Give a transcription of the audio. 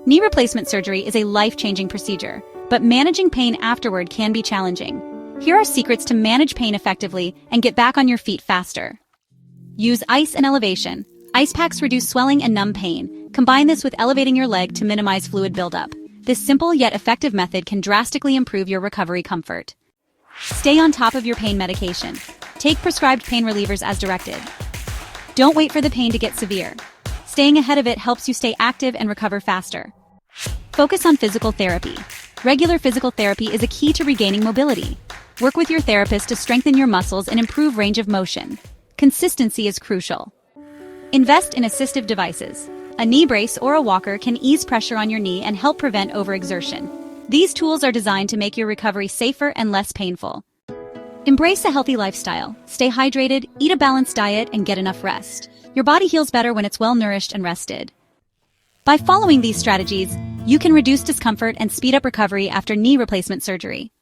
Knee replacement surgery is a life-changing procedure, but managing pain afterward can be challenging. Here are secrets to manage pain effectively and get back on your feet faster. Use ice and elevation. Ice packs reduce swelling and numb pain. Combine this with elevating your leg to minimize fluid buildup. This simple yet effective method can drastically improve your recovery comfort. Stay on top of your pain medication. Take prescribed pain relievers as directed. Don't wait for the pain to get severe. Staying ahead of it helps you stay active and recover faster. Focus on physical therapy. Regular physical therapy is a key to regaining mobility. Work with your therapist to strengthen your muscles and improve range of motion. Consistency is crucial. Invest in assistive devices. A knee brace or a walker can ease pressure on your knee and help prevent overexertion. These tools are designed to make your recovery safer and less painful. Embrace a healthy lifestyle. Stay hydrated, eat a balanced diet, and get enough rest. Your body heals better when it's well-nourished and rested. By following these strategies, you can reduce discomfort and speed up recovery after knee replacement surgery.